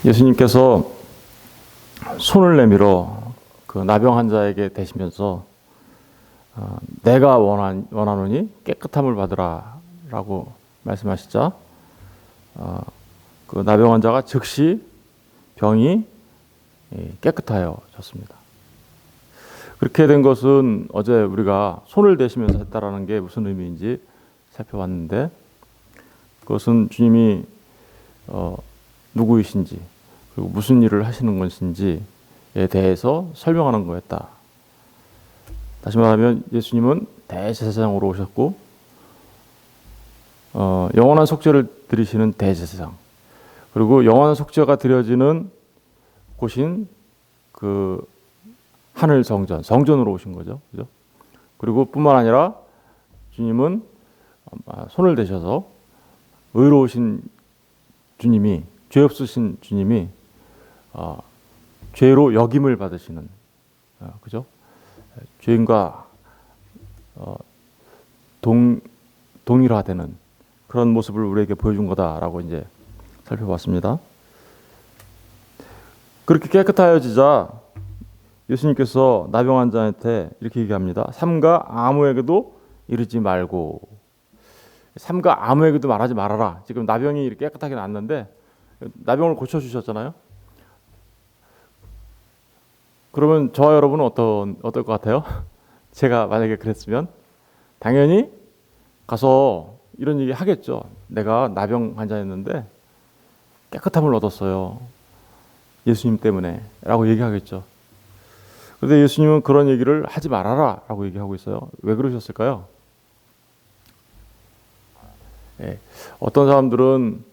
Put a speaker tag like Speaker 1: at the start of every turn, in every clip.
Speaker 1: 예수님께서 손을 내밀어 그 나병 환자에게 대시면서 내가 원하노니 깨끗함을 받으라라고 말씀하시자 그 나병 환자가 즉시 병이 깨끗하여졌습니다. 그렇게 된 것은 어제 우리가 손을 대시면서 했다라는 게 무슨 의미인지 살펴봤는데, 그것은 주님이 누구이신지 그리고 무슨 일을 하시는 것인지에 대해서 설명하는 거였다. 다시 말하면 예수님은 대제사장으로 오셨고 영원한 속죄를 드리시는 대제사장, 그리고 영원한 속죄가 드려지는 곳인 그 하늘 성전으로 오신 거죠. 그죠? 그리고 뿐만 아니라 주님은 손을 대셔서 의로우신 주님이, 죄 없으신 주님이 죄로 역임을 받으시는, 그죠? 죄인과 동일화되는 그런 모습을 우리에게 보여준 거다라고 이제 살펴봤습니다. 그렇게 깨끗하여지자 예수님께서 나병 환자한테 이렇게 얘기합니다. 삼가 아무에게도 이르지 말고. 삼가 아무에게도 말하지 말아라. 지금 나병이 이렇게 깨끗하게 났는데 나병을 고쳐주셨잖아요. 그러면 저와 여러분은 어떨 것 같아요? 제가 만약에 그랬으면 당연히 가서 이런 얘기 하겠죠. 내가 나병 환자였는데 깨끗함을 얻었어요. 예수님 때문에 라고 얘기하겠죠. 그런데 예수님은 그런 얘기를 하지 말아라 라고 얘기하고 있어요. 왜 그러셨을까요? 어떤 사람들은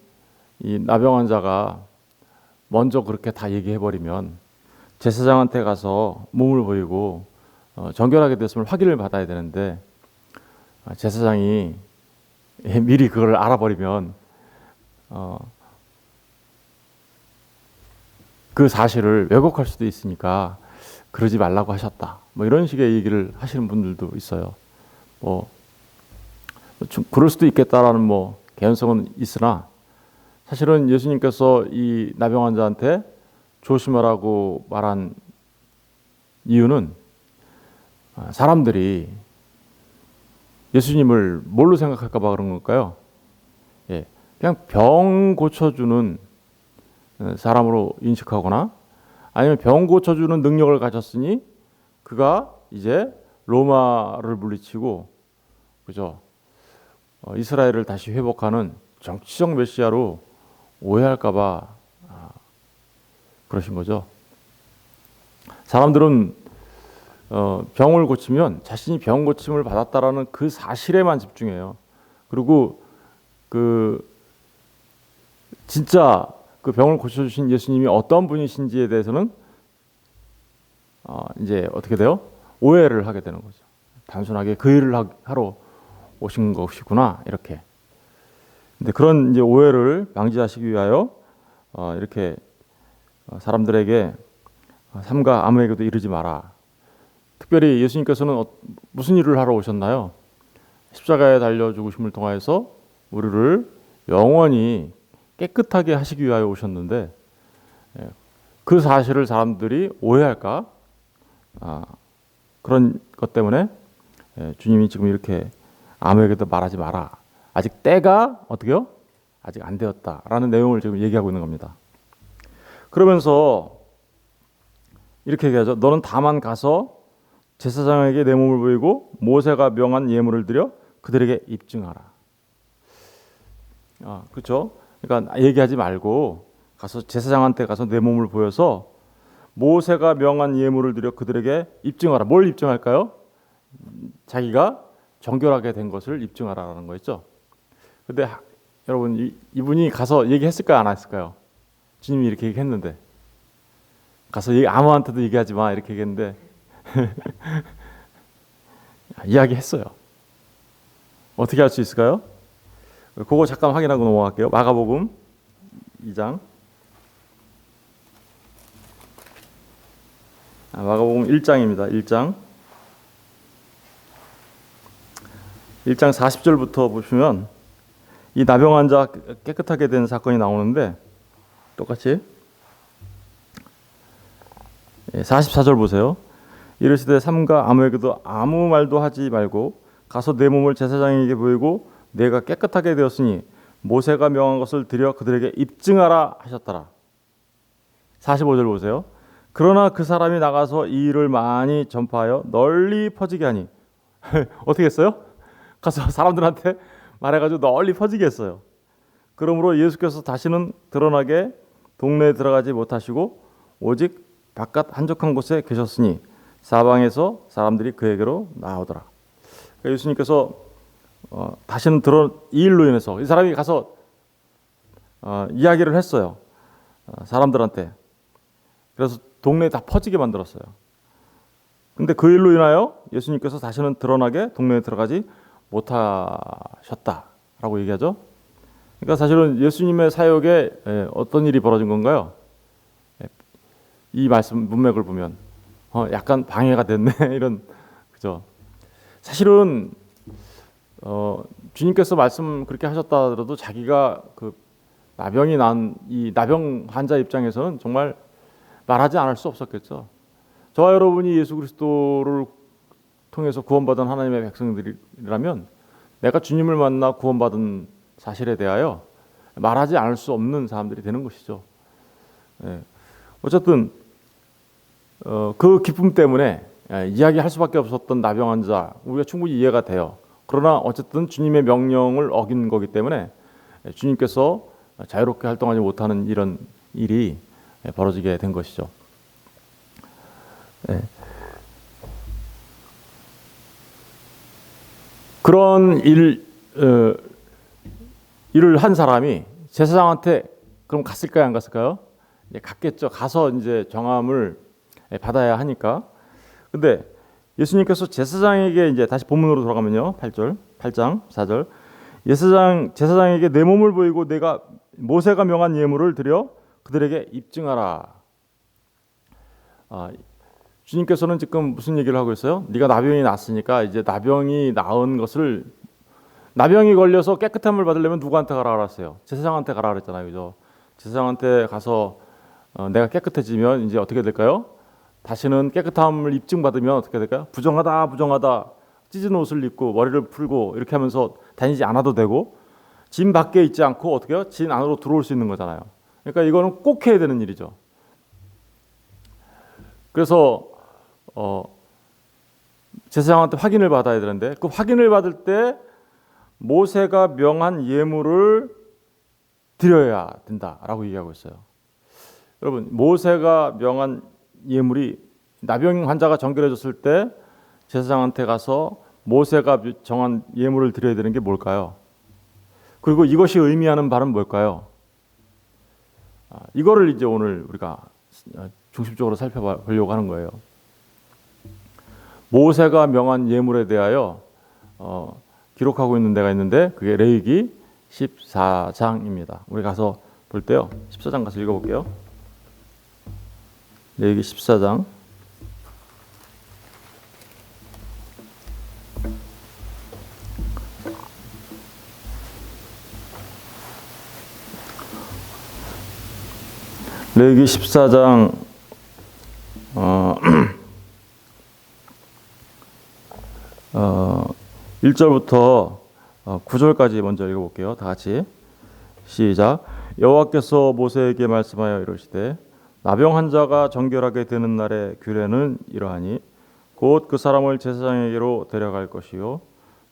Speaker 1: 이 나병 환자가 먼저 그렇게 다 얘기해버리면 제사장한테 가서 몸을 보이고 정결하게 됐음을 확인을 받아야 되는데, 제사장이 미리 그걸 알아버리면 그 사실을 왜곡할 수도 있으니까 그러지 말라고 하셨다. 뭐 이런 식의 얘기를 하시는 분들도 있어요. 그럴 수도 있겠다라는 개연성은 있으나, 사실은 예수님께서 이 나병 환자한테 조심하라고 말한 이유는 사람들이 예수님을 뭘로 생각할까 봐 그런 걸까요? 그냥 병 고쳐주는 사람으로 인식하거나, 아니면 병 고쳐주는 능력을 가졌으니 그가 이제 로마를 물리치고, 그죠? 이스라엘을 다시 회복하는 정치적 메시아로 오해할까 봐 그러신 거죠. 사람들은 병을 고치면 자신이 병 고침을 받았다라는 그 사실에만 집중해요. 그리고 진짜 그 병을 고쳐주신 예수님이 어떤 분이신지에 대해서는 이제 어떻게 돼요? 오해를 하게 되는 거죠. 단순하게 그 일을 하러 오신 것이구나, 이렇게. 근데 그런 이제 오해를 방지하시기 위하여 이렇게 사람들에게 삼가 아무에게도 이르지 마라. 특별히 예수님께서는 무슨 일을 하러 오셨나요? 십자가에 달려 죽으심을 통하여서 우리를 영원히 깨끗하게 하시기 위하여 오셨는데, 그 사실을 사람들이 오해할까? 그런 것 때문에 주님이 지금 이렇게 아무에게도 말하지 마라. 아직 때가 어떻게요? 아직 안 되었다라는 내용을 지금 얘기하고 있는 겁니다. 그러면서 이렇게 얘기하죠. 너는 다만 가서 제사장에게 내 몸을 보이고 모세가 명한 예물을 드려 그들에게 입증하라. 그렇죠? 그러니까 얘기하지 말고 가서 제사장한테 가서 내 몸을 보여서 모세가 명한 예물을 드려 그들에게 입증하라. 뭘 입증할까요? 자기가 정결하게 된 것을 입증하라는 거였죠. 근데 여러분, 이분이 가서 얘기했을까요, 안 했을까요? 주님이 이렇게 얘기했는데, 가서 아무한테도 얘기하지 마 이렇게 얘기했는데 이야기했어요. 어떻게 할 수 있을까요? 그거 잠깐 확인하고 넘어갈게요. 마가복음 2장. 마가복음 1장입니다. 1장 40절부터 보시면 이 나병 환자 깨끗하게 된 사건이 나오는데, 똑같이 44절 보세요. 이르시되 삼가 아무에게도 아무 말도 하지 말고 가서 내 몸을 제사장에게 보이고 내가 깨끗하게 되었으니 모세가 명한 것을 드려 그들에게 입증하라 하셨더라. 45절 보세요. 그러나 그 사람이 나가서 이 일을 많이 전파하여 널리 퍼지게 하니 어떻게 했어요? 가서 사람들한테 말해가지고 널리 퍼지게 했어요. 그러므로 예수께서 다시는 드러나게 동네에 들어가지 못하시고 오직 바깥 한적한 곳에 계셨으니 사방에서 사람들이 그에게로 나오더라. 그러니까 예수님께서 다시는 이 일로 인해서 이 사람이 가서 이야기를 했어요. 사람들한테. 그래서 동네에 다 퍼지게 만들었어요. 근데 그 일로 인하여 예수님께서 다시는 드러나게 동네에 들어가지 못하셨다라고 얘기하죠. 그러니까 사실은 예수님의 사역에 어떤 일이 벌어진 건가요? 이 말씀 문맥을 보면 약간 방해가 됐네 이런 그죠. 사실은 주님께서 말씀 그렇게 하셨다 하더라도 자기가 그 나병이 난 이 나병 환자 입장에서는 정말 말하지 않을 수 없었겠죠. 저와 여러분이 예수 그리스도를 통해서 구원받은 하나님의 백성들이라면 내가 주님을 만나 구원받은 사실에 대하여 말하지 않을 수 없는 사람들이 되는 것이죠. 어쨌든 그 기쁨 때문에 이야기할 수밖에 없었던 나병 환자 우리가 충분히 이해가 돼요. 그러나 어쨌든 주님의 명령을 어긴 거기 때문에 주님께서 자유롭게 활동하지 못하는 이런 일이 벌어지게 된 것이죠. 그런 일을 한 사람이 제사장한테 그럼 갔을까요, 안 갔을까요? 갔겠죠. 가서 이제 정함을 받아야 하니까. 근데 예수님께서 제사장에게 이제 다시 본문으로 돌아가면요. 8장 4절. 제사장에게 내 몸을 보이고 내가 모세가 명한 예물을 드려 그들에게 입증하라. 주님께서는 지금 무슨 얘기를 하고 있어요? 네가 나병이 났으니까 이제 나병이 나은 것을 나병이 걸려서 깨끗함을 받으려면 누구한테 가라 그랬어요? 제사장한테 가라 그랬잖아요. 그죠? 제사장한테 가서 내가 깨끗해지면 이제 어떻게 될까요? 다시는 깨끗함을 입증받으면 어떻게 될까요? 부정하다 찢은 옷을 입고 머리를 풀고 이렇게 하면서 다니지 않아도 되고 진 밖에 있지 않고 어떻게 해요? 진 안으로 들어올 수 있는 거잖아요. 그러니까 이거는 꼭 해야 되는 일이죠. 그래서 제사장한테 확인을 받아야 되는데 그 확인을 받을 때 모세가 명한 예물을 드려야 된다라고 얘기하고 있어요. 여러분 모세가 명한 예물이 나병 환자가 정결해졌을 때 제사장한테 가서 모세가 정한 예물을 드려야 되는 게 뭘까요? 그리고 이것이 의미하는 바는 뭘까요? 이거를 이제 오늘 우리가 중심적으로 살펴보려고 하는 거예요. 모세가 명한 예물에 대하여 기록하고 있는 데가 있는데 그게 레위기 14장입니다. 우리 가서 볼 때요. 14장 가서 읽어볼게요. 레위기 14장 레위기 14장 1절부터 9절까지 먼저 읽어볼게요. 다 같이 시작. 여호와께서 모세에게 말씀하여 이르시되 나병 환자가 정결하게 되는 날의 규례는 이러하니 곧 그 사람을 제사장에게로 데려갈 것이요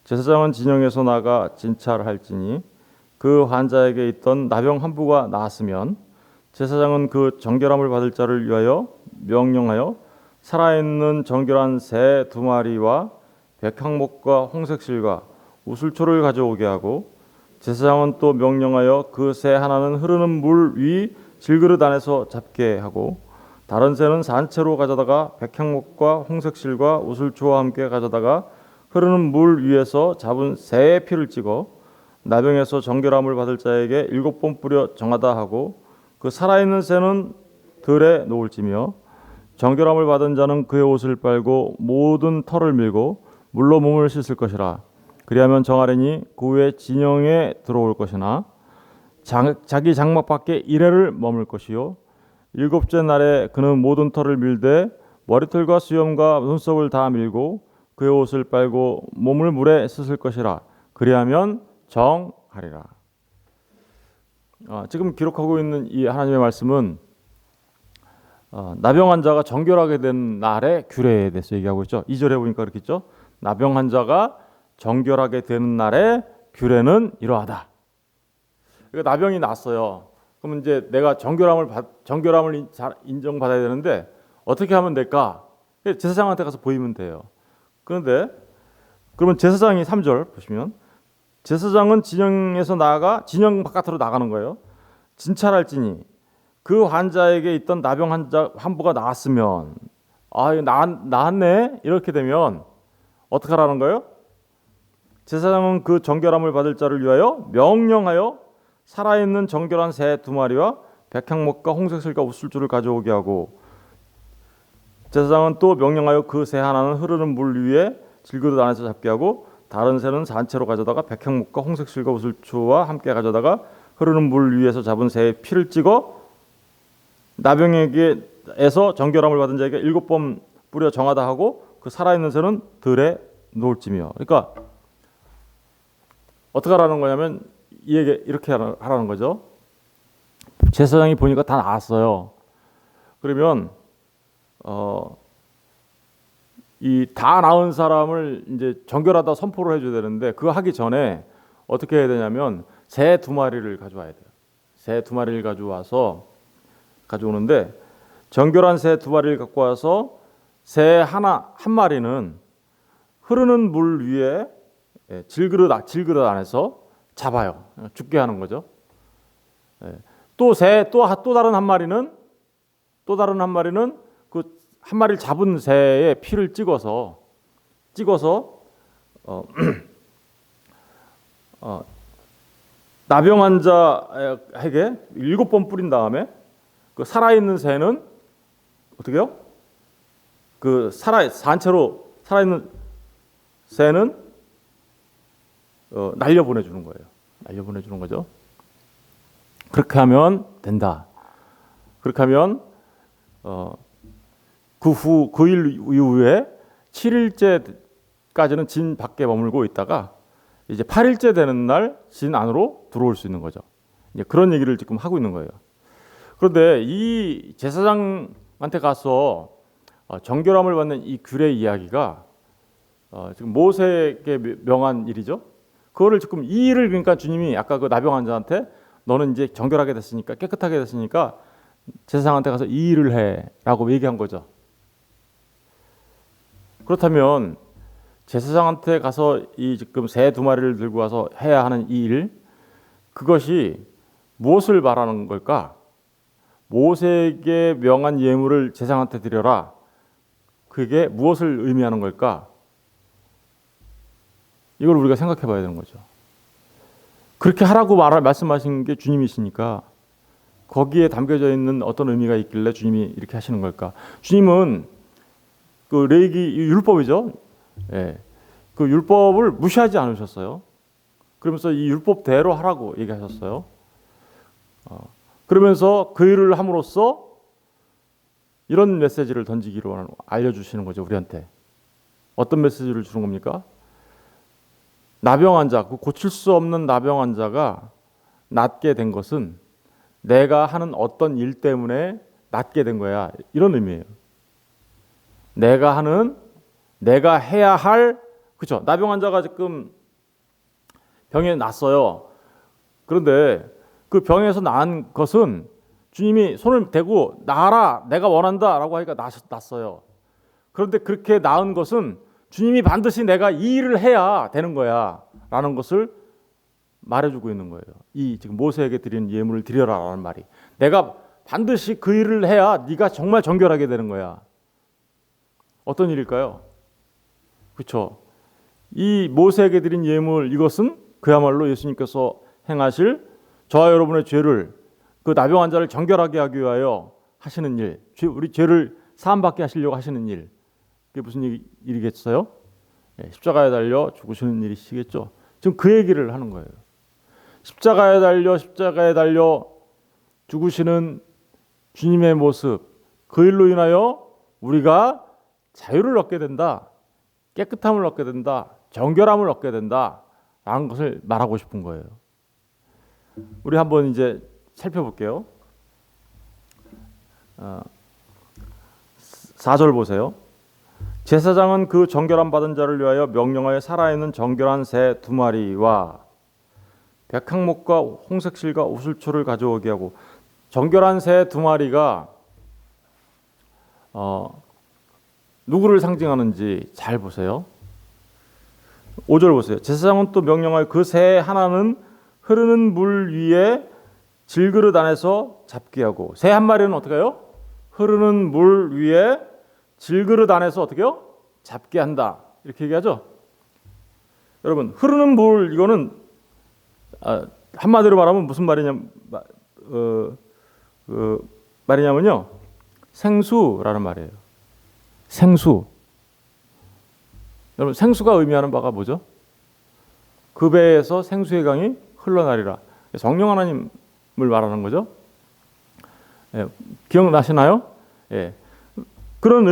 Speaker 1: 제사장은 진영에서 나가 진찰할지니 그 환자에게 있던 나병 한 부가 나았으면 제사장은 그 정결함을 받을 자를 위하여 명령하여 살아있는 정결한 새 2마리와 백향목과 홍색실과 우슬초를 가져오게 하고 제사장은 또 명령하여 그 새 하나는 흐르는 물 위 질그릇 안에서 잡게 하고 다른 새는 산채로 가져다가 백향목과 홍색실과 우슬초와 함께 가져다가 흐르는 물 위에서 잡은 새의 피를 찍어 나병에서 정결함을 받을 자에게 7번 뿌려 정하다 하고 그 살아있는 새는 들에 놓을지며 정결함을 받은 자는 그의 옷을 빨고 모든 털을 밀고 물로 몸을 씻을 것이라. 그리하면 정하리니 그 후에 진영에 들어올 것이나 자기 장막 밖에 이래를 머물 것이요 일곱째 날에 그는 모든 털을 밀되 머리털과 수염과 눈썹을 다 밀고 그의 옷을 빨고 몸을 물에 씻을 것이라. 그리하면 정하리라. 지금 기록하고 있는 이 하나님의 말씀은 나병 환자가 정결하게 된 날의 규례에 대해서 얘기하고 있죠. 2절에 보니까 그렇게 있죠. 나병 환자가 정결하게 되는 날의 규례는 이러하다. 그러니까 나병이 났어요. 그럼 이제 내가 정결함을 인정받아야 되는데 어떻게 하면 될까? 제사장한테 가서 보이면 돼요. 그런데 그러면 제사장이 3절 보시면 제사장은 진영에서 나아가 진영 바깥으로 나가는 거예요. 진찰할지니 그 환자에게 있던 나병 환부가 나았으면 이거 나았네 이렇게 되면 어떻게 하라는 거예요? 제사장은 그 정결함을 받을 자를 위하여 명령하여 살아있는 정결한 새 2마리와 백향목과 홍색실과 우슬줄을 가져오게 하고 제사장은 또 명령하여 그 새 하나는 흐르는 물 위에 질그릇 안에서 잡게 하고 다른 새는 산채로 가져다가 백향목과 홍색실과 우슬초와 함께 가져다가 흐르는 물 위에서 잡은 새의 피를 찍어 나병에게에서 정결함을 받은 자에게 7번 뿌려 정하다 하고 그 살아있는 새는 들에 놓을지며. 그러니까 어떻게 하라는 거냐면 이렇게 하라는 거죠. 제사장이 보니까 다 나았어요. 그러면 이 다 나은 사람을 이제 정결하다 선포를 해줘야 되는데 그거 하기 전에 어떻게 해야 되냐면 새 2마리를 가져와야 돼요. 새 2마리를 가져오는데 정결한 새 2마리를 갖고 와서 새 한 마리는 흐르는 물 위에 질그릇 안에서 잡아요. 죽게 하는 거죠. 또 다른 한 마리는 그 한 마리를 잡은 새의 피를 찍어서 나병 환자에게 7번 뿌린 다음에 그 살아있는 새는 어떻게 해요? 그 산채로 살아있는 새는 날려 보내주는 거예요. 날려 보내주는 거죠. 그렇게 하면 된다. 그렇게 하면 그 일 이후에 7일째까지는 진 밖에 머물고 있다가 이제 8일째 되는 날 진 안으로 들어올 수 있는 거죠. 이제 그런 얘기를 지금 하고 있는 거예요. 그런데 이 제사장한테 가서 정결함을 받는 이 규례 이야기가 지금 모세에게 명한 일이죠. 그거를 지금 이 일을 그러니까 주님이 아까 그 나병 환자한테 너는 이제 정결하게 됐으니까 깨끗하게 됐으니까 제사장한테 가서 이 일을 해라고 얘기한 거죠. 그렇다면 제사장한테 가서 이 지금 새 2마리를 들고 와서 해야 하는 이 일, 그것이 무엇을 말하는 걸까? 모세에게 명한 예물을 제사장한테 드려라. 그게 무엇을 의미하는 걸까? 이걸 우리가 생각해 봐야 되는 거죠. 그렇게 하라고 말씀하신 게 주님이시니까 거기에 담겨져 있는 어떤 의미가 있길래 주님이 이렇게 하시는 걸까? 주님은 그 레위기 율법이죠. 그 율법을 무시하지 않으셨어요. 그러면서 이 율법대로 하라고 얘기하셨어요. 그러면서 그 일을 함으로써 이런 메시지를 던지기로 알려주시는 거죠. 우리한테. 어떤 메시지를 주는 겁니까? 나병 환자, 그 고칠 수 없는 나병 환자가 낫게 된 것은 내가 하는 어떤 일 때문에 낫게 된 거야. 이런 의미예요. 내가 해야 할, 그렇죠? 나병 환자가 지금 병에 났어요. 그런데 그 병에서 나은 것은 주님이 손을 대고 나아라, 내가 원한다라고 하니까 났어요. 그런데 그렇게 나은 것은 주님이 반드시 내가 이 일을 해야 되는 거야라는 것을 말해주고 있는 거예요. 이 지금 모세에게 드리는 예물을 드려라라는 말이 내가 반드시 그 일을 해야 네가 정말 정결하게 되는 거야. 어떤 일일까요? 그렇죠. 이 모세에게 드린 예물 이것은 그야말로 예수님께서 행하실 저와 여러분의 죄를 그 나병 환자를 정결하게 하기 위하여 하시는 일, 우리 죄를 사함받게 하시려고 하시는 일. 그게 무슨 일이겠어요? 십자가에 달려 죽으시는 일이시겠죠. 지금 그 얘기를 하는 거예요. 십자가에 달려 죽으시는 주님의 모습, 그 일로 인하여 우리가 자유를 얻게 된다, 깨끗함을 얻게 된다, 정결함을 얻게 된다 라는 것을 말하고 싶은 거예요. 우리 한번 이제 살펴볼게요. 4절 보세요. 제사장은 그 정결함 받은 자를 위하여 명령하여 살아있는 정결한 새 2마리와 백항목과 홍색실과 우슬초를 가져오게 하고, 정결한 새 2마리가 누구를 상징하는지 잘 보세요. 5절 보세요. 제사장은 또 명령하여 그 새 하나는 흐르는 물 위에 질그릇 안에서 잡게 하고, 새 한 마리는 어떻게 해요? 흐르는 물 위에 질그릇 안에서 어떻게 해요? 잡게 한다. 이렇게 얘기하죠. 여러분, 흐르는 물, 이거는 한마디로 말하면 무슨 말이냐면요, 생수라는 말이에요. 생수. 여러분, 생수가 의미하는 바가 뭐죠? 그 배에서 생수의 강이 흘러나리라. 성령 하나님을 말하는 거죠. 예, 기억나시나요? 예. 그런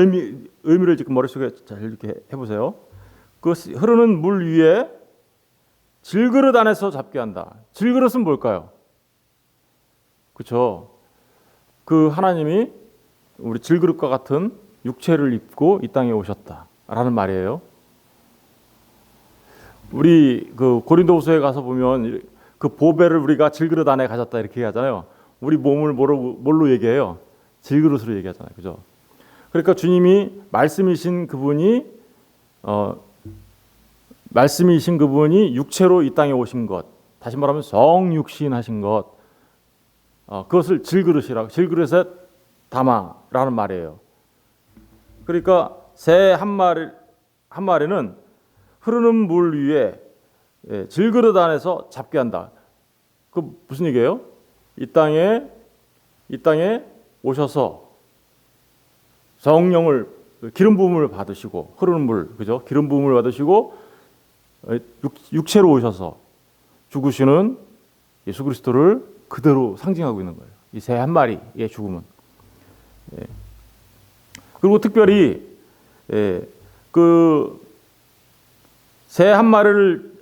Speaker 1: 의미를 지금 머릿속에 잘 이렇게 해보세요. 그 흐르는 물 위에 질그릇 안에서 잡게 한다. 질그릇은 뭘까요? 그렇죠. 그 하나님이 우리 질그릇과 같은 육체를 입고 이 땅에 오셨다라는 말이에요. 우리 그 고린도후서에 가서 보면 그 보배를 우리가 질그릇 안에 가졌다 이렇게 얘기하잖아요. 우리 몸을 뭘로 얘기해요? 질그릇으로 얘기하잖아요. 그죠? 그러니까 주님이 말씀이신 그분이 육체로 이 땅에 오신 것, 다시 말하면 성육신하신 것, 그것을 질그릇에 담아라는 말이에요. 그러니까 새 한 마리는 흐르는 물 위에 질그릇 안에서 잡게 한다. 그 무슨 얘기예요? 이 땅에 오셔서 성령을 기름 부음을 받으시고, 흐르는 물, 그죠? 기름 부음을 받으시고 육체로 오셔서 죽으시는 예수 그리스도를 그대로 상징하고 있는 거예요. 이 새 한 마리의 죽음은. 그리고 특별히 그 새 한 마리를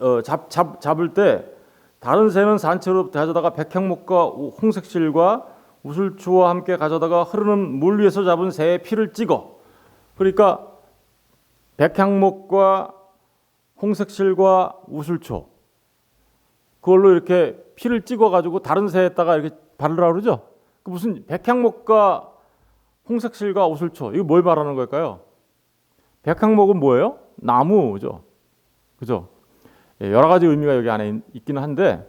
Speaker 1: 잡을 때 다른 새는 산채로 가져다가 백향목과 홍색실과 우슬초와 함께 가져다가 흐르는 물 위에서 잡은 새의 피를 찍어. 그러니까 백향목과 홍색실과 우슬초, 그걸로 이렇게 피를 찍어 가지고 다른 새에다가 이렇게 바르라고 그러죠. 그 무슨 백향목과 홍색실과 우슬초, 이거 뭘 말하는 걸까요? 백향목은 뭐예요? 나무죠. 그죠? 여러 가지 의미가 여기 안에 있기는 한데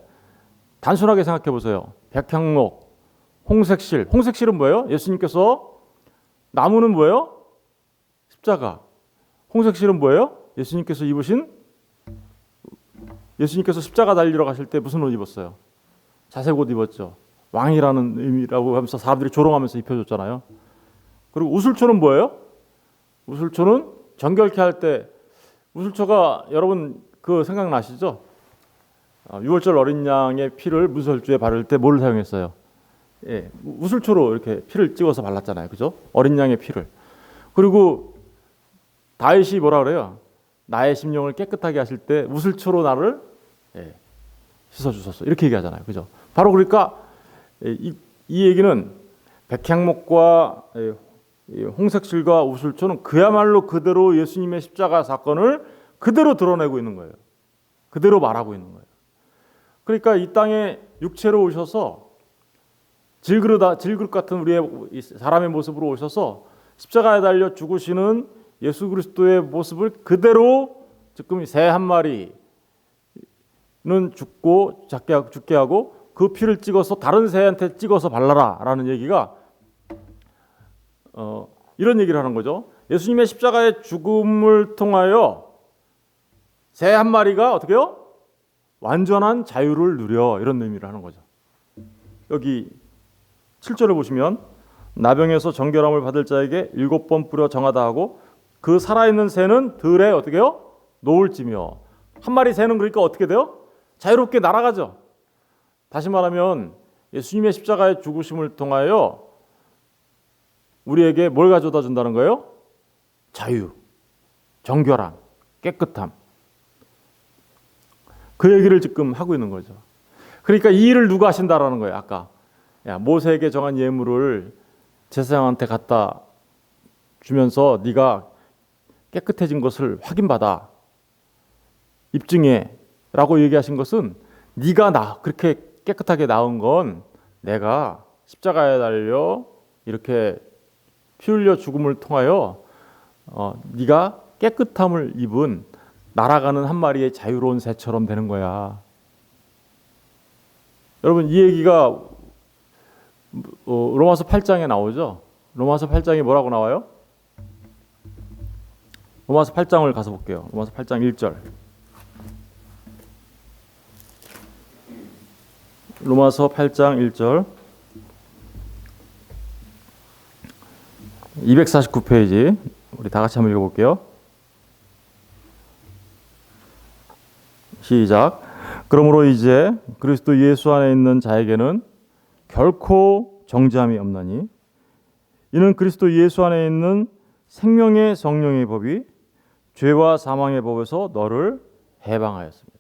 Speaker 1: 단순하게 생각해 보세요. 백향목, 홍색실. 홍색실은 뭐예요? 예수님께서, 나무는 뭐예요? 십자가. 홍색실은 뭐예요? 예수님께서 십자가 달리러 가실 때 무슨 옷 입었어요? 자색 옷 입었죠. 왕이라는 의미라고 하면서 사람들이 조롱하면서 입혀줬잖아요. 그리고 우슬초는 뭐예요? 우슬초는 정결케 할 때, 우슬초가 여러분 그 생각나시죠? 6월절 어린 양의 피를 무설주에 바를 때 뭘 사용했어요? 우슬초로 이렇게 피를 찍어서 발랐잖아요. 그죠? 어린 양의 피를. 그리고 다윗이 뭐라 그래요? 나의 심령을 깨끗하게 하실 때 우슬초로 나를 씻어주소서, 이렇게 얘기하잖아요. 그죠? 바로 그러니까 이 얘기는 백향목과 홍색실과 우슬초는 그야말로 그대로 예수님의 십자가 사건을 그대로 드러내고 있는 거예요. 그대로 말하고 있는 거예요. 그러니까 이 땅에 육체로 오셔서 질그릇 같은 우리의 사람의 모습으로 오셔서 십자가에 달려 죽으시는 예수 그리스도의 모습을 그대로, 지금 새 한 마리는 죽게 하고 그 피를 찍어서 다른 새한테 찍어서 발라라라는 얘기가 이런 얘기를 하는 거죠. 예수님의 십자가의 죽음을 통하여 새 한 마리가 어떻게 해요? 완전한 자유를 누려, 이런 의미를 하는 거죠. 여기 7절을 보시면 나병에서 정결함을 받을 자에게 7번 뿌려 정하다 하고 그 살아있는 새는 들에 어떻게 해요? 놓을지며. 한 마리 새는 그러니까 어떻게 돼요? 자유롭게 날아가죠. 다시 말하면 예수님의 십자가의 죽으심을 통하여 우리에게 뭘 가져다 준다는 거예요? 자유, 정결함, 깨끗함. 그 얘기를 지금 하고 있는 거죠. 그러니까 이 일을 누가 하신다라는 거예요. 아까 모세에게 정한 예물을 제사장한테 갖다 주면서 네가 깨끗해진 것을 확인받아 입증해 라고 얘기하신 것은 네가 그렇게 깨끗하게 나온 건 내가 십자가에 달려 이렇게 피 흘려 죽음을 통하여 네가 깨끗함을 입은 날아가는 한 마리의 자유로운 새처럼 되는 거야. 여러분 이 얘기가 로마서 8장에 나오죠. 로마서 8장에 뭐라고 나와요? 로마서 8장을 가서 볼게요. 로마서 8장 1절. 로마서 8장 1절 249페이지 우리 다 같이 한번 읽어볼게요. 시작. 그러므로 이제 그리스도 예수 안에 있는 자에게는 결코 정죄함이 없나니 이는 그리스도 예수 안에 있는 생명의 성령의 법이 죄와 사망의 법에서 너를 해방하였습니다.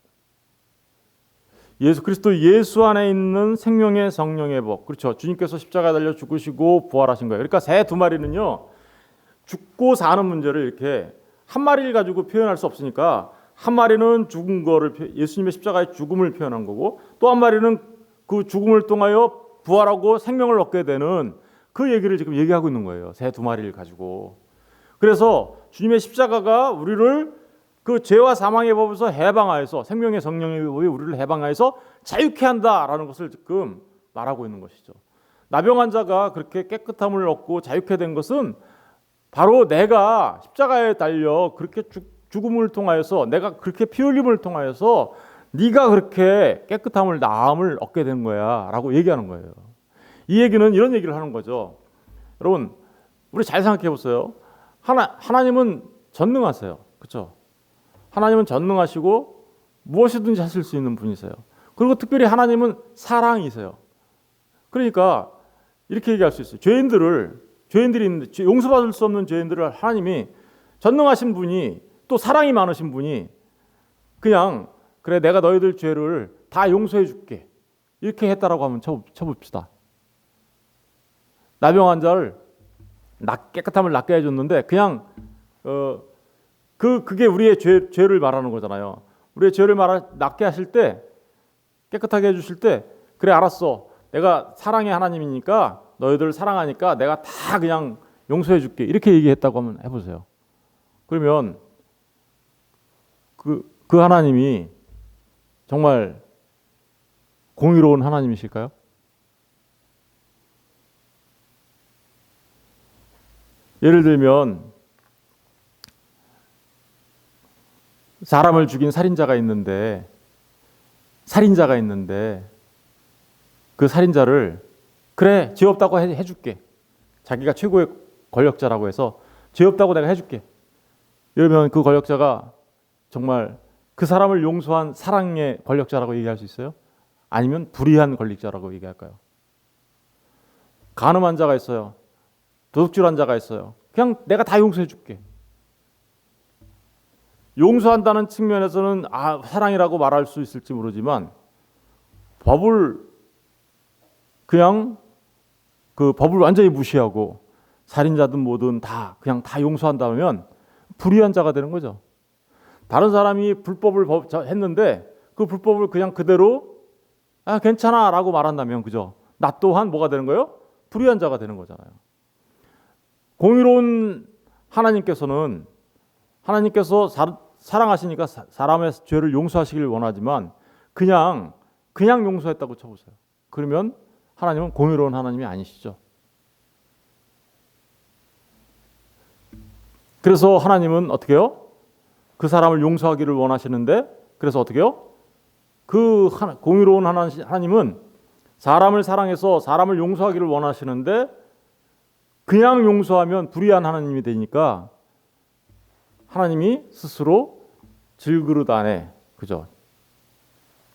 Speaker 1: 예수 그리스도 예수 안에 있는 생명의 성령의 법. 그렇죠. 주님께서 십자가에 달려 죽으시고 부활하신 거예요. 그러니까 새 두 마리는요. 죽고 사는 문제를 이렇게 한 마리를 가지고 표현할 수 없으니까 한 마리는 죽은 거를 예수님의 십자가의 죽음을 표현한 거고 또 한 마리는 그 죽음을 통하여 부활하고 생명을 얻게 되는 그 얘기를 지금 얘기하고 있는 거예요. 새 두 마리를 가지고. 그래서 주님의 십자가가 우리를 그 죄와 사망의 법에서 해방하여서 생명의 성령의 법이 우리를 해방하여서 자유케 한다라는 것을 지금 말하고 있는 것이죠. 나병 환자가 그렇게 깨끗함을 얻고 자유케 된 것은 바로 내가 십자가에 달려 그렇게 죽음을 통하여서 내가 그렇게 피 흘림을 통하여서 네가 그렇게 깨끗함을 나음을 얻게 된 거야라고 얘기하는 거예요. 이 얘기는 이런 얘기를 하는 거죠. 여러분 우리 잘 생각해 보세요. 하나님은 전능하세요. 그렇죠? 하나님은 전능하시고 무엇이든지 하실 수 있는 분이세요. 그리고 특별히 하나님은 사랑이세요. 그러니까 이렇게 얘기할 수 있어요. 죄인들이 있는데 용서받을 수 없는 죄인들을 하나님이 전능하신 분이 또 사랑이 많으신 분이 그냥 그래 내가 너희들 죄를 다 용서해 줄게 이렇게 했다라고 하면 쳐봅시다. 나병 환자를 깨끗함을 낫게 해줬는데 그냥 그게 우리의 죄를 말하는 거잖아요. 우리의 죄를 낫게 하실 때 깨끗하게 해주실 때 그래 알았어. 내가 사랑의 하나님이니까 너희들 사랑하니까 내가 다 그냥 용서해 줄게 이렇게 얘기했다고 한번 해보세요. 그러면 그 하나님이 정말 공의로운 하나님이실까요? 예를 들면 사람을 죽인 살인자가 있는데 그 살인자를 그래 죄 없다고 해줄게. 자기가 최고의 권력자라고 해서 죄 없다고 내가 해줄게. 이러면 그 권력자가 정말 그 사람을 용서한 사랑의 권력자라고 얘기할 수 있어요? 아니면 불의한 권력자라고 얘기할까요? 간음한 자가 있어요. 도둑질한 자가 있어요. 그냥 내가 다 용서해 줄게. 용서한다는 측면에서는 사랑이라고 말할 수 있을지 모르지만 법을 완전히 무시하고 살인자든 뭐든 그냥 다 용서한다면 불의한 자가 되는 거죠. 다른 사람이 불법을 했는데 그 불법을 그냥 그대로 괜찮아라고 말한다면 그죠? 나 또한 뭐가 되는 거예요? 불의한 자가 되는 거잖아요. 공의로운 하나님께서 사랑하시니까 사람의 죄를 용서하시길 원하지만 그냥 용서했다고 쳐보세요. 그러면 하나님은 공의로운 하나님이 아니시죠. 그래서 하나님은 어떻게 해요? 그 사람을 용서하기를 원하시는데 그래서 어떻게 해요? 그 공의로운 하나님은 사람을 사랑해서 사람을 용서하기를 원하시는데 그냥 용서하면 불의한 하나님이 되니까 하나님이 스스로 질그릇 안에 그죠?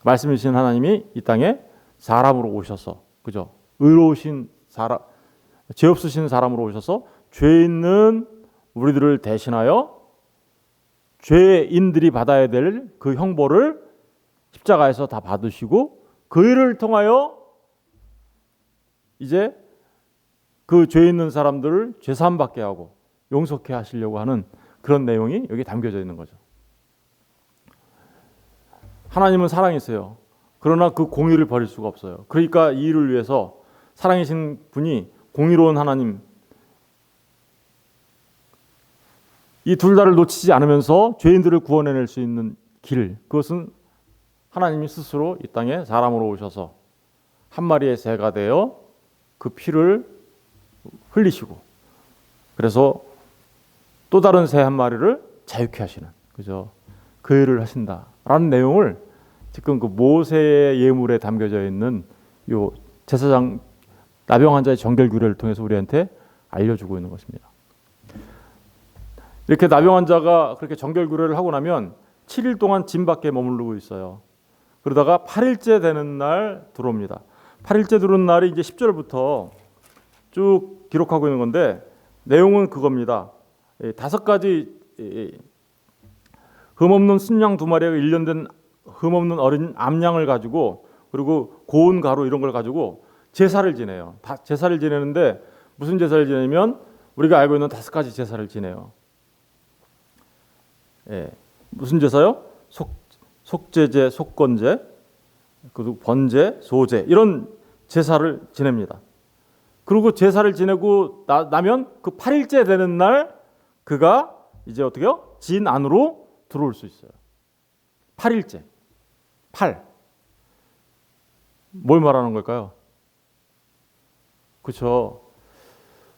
Speaker 1: 말씀이신 하나님이 이 땅에 사람으로 오셔서 그죠? 의로우신 사람 죄 없으신 사람으로 오셔서 죄 있는 우리들을 대신하여 죄인들이 받아야 될 그 형벌을 십자가에서 다 받으시고 그 일을 통하여 이제 그 죄 있는 사람들을 죄사함 받게 하고 용서케 하시려고 하는 그런 내용이 여기 담겨져 있는 거죠. 하나님은 사랑이세요. 그러나 그 공의를 버릴 수가 없어요. 그러니까 이 일을 위해서 사랑이신 분이 공의로운 하나님, 이 둘 다를 놓치지 않으면서 죄인들을 구원해낼 수 있는 길, 그것은 하나님이 스스로 이 땅에 사람으로 오셔서 한 마리의 새가 되어 그 피를 흘리시고 그래서 또 다른 새 한 마리를 자유케 하시는, 그죠? 그 일을 하신다라는 내용을 지금 그 모세의 예물에 담겨져 있는 요 제사장 나병 환자의 정결 규례를 통해서 우리한테 알려주고 있는 것입니다. 이렇게 나병 환자가 그렇게 정결 규례를 하고 나면 7일 동안 짐 밖에 머무르고 있어요. 그러다가 8일째 되는 날 들어옵니다. 8일째 들어오는 날이 이제 10절부터 쭉 기록하고 있는 건데 내용은 그겁니다. 5가지 흠없는 순양 2마리가 1년 된 흠없는 어린 암양을 가지고 그리고 고운 가루 이런 걸 가지고 제사를 지내요. 다 제사를 지내는데 무슨 제사를 지내냐면 우리가 알고 있는 5가지 제사를 지내요. 무슨 제사요? 속죄제, 속건제, 그리고 번제, 소제 이런 제사를 지냅니다. 그리고 제사를 지내고 나면 그 8일째 되는 날 그가 이제 어떻게요? 진 안으로 들어올 수 있어요. 8일째. 8. 뭘 말하는 걸까요? 그렇죠.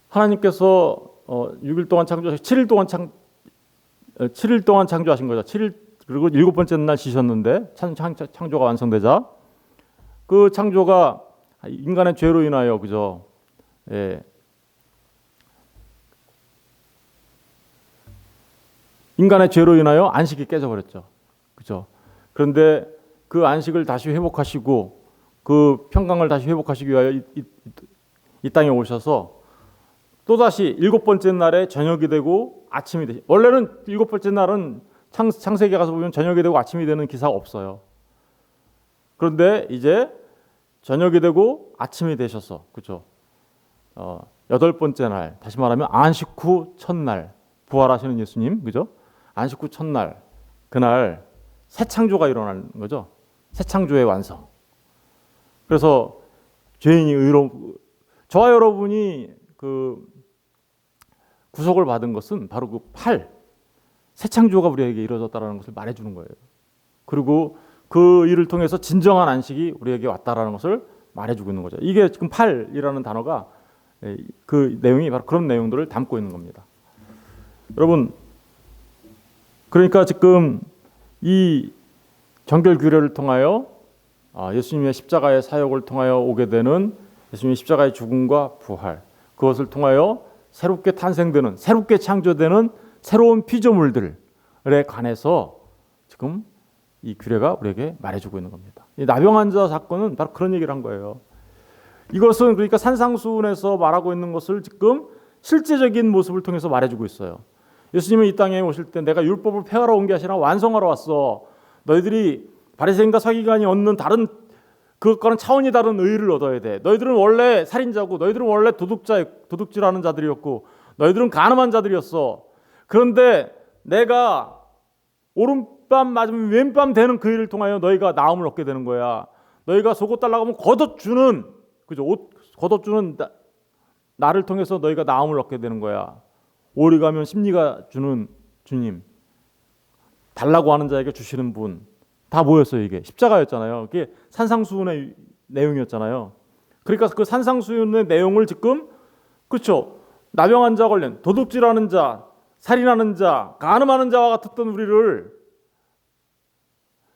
Speaker 1: 하나님께서 6일 동안 창조하시고 7일 동안 창조하신 거죠. 7일 그리고 7번째 날 쉬셨는데 창조가 완성되자 그 창조가 인간의 죄로 인하여 그죠? 인간의 죄로 인하여 안식이 깨져버렸죠. 그죠? 그런데 그 안식을 다시 회복하시고 그 평강을 다시 회복하시기 위하여 이 땅에 오셔서 또다시 7번째 날에 저녁이 되고 아침이 되시. 원래는 7번째 날은 창세기에 가서 보면 저녁이 되고 아침이 되는 기사가 없어요. 그런데 이제 저녁이 되고 아침이 되셔서 그죠? 8번째 날, 다시 말하면 안식 후 첫날 부활하시는 예수님, 그죠? 안식 후 첫날 그날 새 창조가 일어나는 거죠. 새 창조의 완성. 그래서 죄인이 저와 여러분이 그 구속을 받은 것은 바로 그 새 창조가 우리에게 이루어졌다는 것을 말해주는 거예요. 그리고 그 일을 통해서 진정한 안식이 우리에게 왔다라는 것을 말해주고 있는 거죠. 이게 지금 8이라는 단어가 그 내용이 바로 그런 내용들을 담고 있는 겁니다. 여러분, 그러니까 지금 이 정결 규례를 통하여 예수님의 십자가의 사역을 통하여 오게 되는 예수님의 십자가의 죽음과 부활, 그것을 통하여 새롭게 탄생되는, 새롭게 창조되는 새로운 피조물들에 관해서 지금 이 규례가 우리에게 말해주고 있는 겁니다. 이 나병 환자 사건은 바로 그런 얘기를 한 거예요. 이것은 그러니까 산상수훈에서 말하고 있는 것을 지금 실제적인 모습을 통해서 말해주고 있어요. 예수님은 이 땅에 오실 때 내가 율법을 폐하러 온 게 아니라 완성하러 왔어. 너희들이 바리새인과 서기관이 얻는 다른 그것과는 차원이 다른 의의를 얻어야 돼. 너희들은 원래 살인자고 너희들은 원래 도둑질하는 자들이었고 너희들은 가늠한 자들이었어. 그런데 내가 오른밤 맞으면 왼밤 되는 그 일을 통하여 너희가 나음을 얻게 되는 거야. 너희가 속옷 달라고 하면 걷어주는, 그죠? 옷 걷어주는 나를 통해서 너희가 나음을 얻게 되는 거야. 오리 가면 심리가 주는 주님, 달라고 하는 자에게 주시는 분, 다 뭐였어요? 이게 십자가였잖아요. 이게 산상수훈의 내용이었잖아요. 그러니까 그 산상수훈의 내용을 지금 그렇죠? 나병 환자 관련 도둑질하는 자, 살인하는 자, 간음하는 자와 같았던 우리를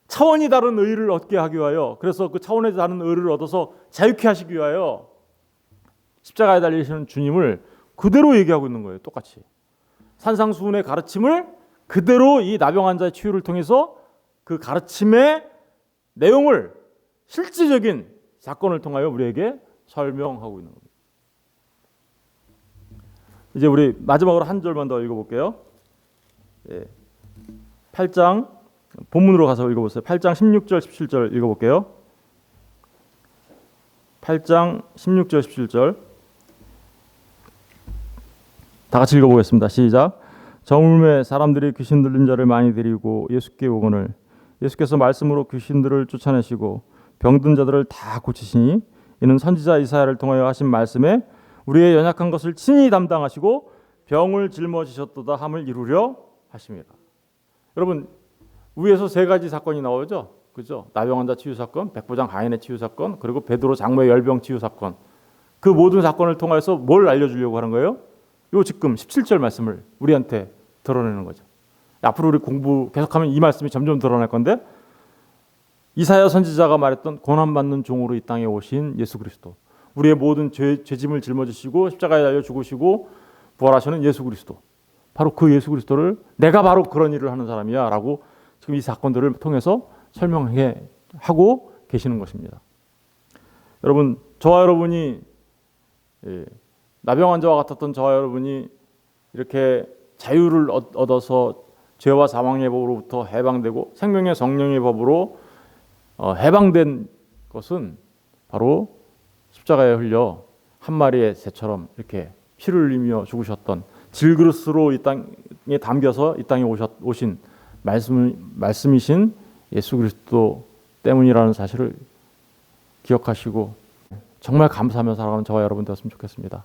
Speaker 1: 차원이 다른 의를 얻게 하기 위하여, 그래서 그 차원에 다른 의를 얻어서 자유케 하시기 위하여 십자가에 달리시는 주님을 그대로 얘기하고 있는 거예요. 똑같이 산상수훈의 가르침을 그대로 이 나병 환자의 치유를 통해서 그 가르침의 내용을 실질적인 사건을 통하여 우리에게 설명하고 있는 겁니다. 이제 우리 마지막으로 한 절만 더 읽어볼게요. 8장 본문으로 가서 읽어보세요. 8장 16절 17절 읽어볼게요. 8장 16절 17절 다 같이 읽어보겠습니다. 시작. 저물매 사람들이 귀신 들린 자를 많이 데리고 예수께 오거늘 예수께서 말씀으로 귀신들을 쫓아내시고 병든 자들을 다 고치시니 이는 선지자 이사야를 통하여 하신 말씀에 우리의 연약한 것을 친히 담당하시고 병을 짊어지셨도다 함을 이루려 하십니다. 여러분 위에서 세 가지 사건이 나오죠. 그죠? 나병환자 치유 사건, 백부장 가인의 치유 사건, 그리고 베드로 장모의 열병 치유 사건. 그 모든 사건을 통해서 뭘 알려주려고 하는 거예요? 요 지금 17절 말씀을 우리한테 드러내는 거죠. 앞으로 우리 공부 계속하면 이 말씀이 점점 드러날 건데 이사야 선지자가 말했던 고난받는 종으로 이 땅에 오신 예수 그리스도, 우리의 모든 죄짐을 짊어지시고 십자가에 달려 죽으시고 부활하시는 예수 그리스도, 바로 그 예수 그리스도를 내가 바로 그런 일을 하는 사람이야 라고 지금 이 사건들을 통해서 설명해 하고 계시는 것입니다. 여러분, 저와 여러분이 나병 환자와 같았던 저와 여러분이 이렇게 자유를 얻어서 죄와 사망의 법으로부터 해방되고 생명의 성령의 법으로 해방된 것은 바로 십자가에 흘려 한 마리의 새처럼 이렇게 피를 흘리며 죽으셨던 질그릇으로 이 땅에 담겨서 이 땅에 오신 말씀이신 예수 그리스도 때문이라는 사실을 기억하시고 정말 감사하며 살아가는 저와 여러분 되었으면 좋겠습니다.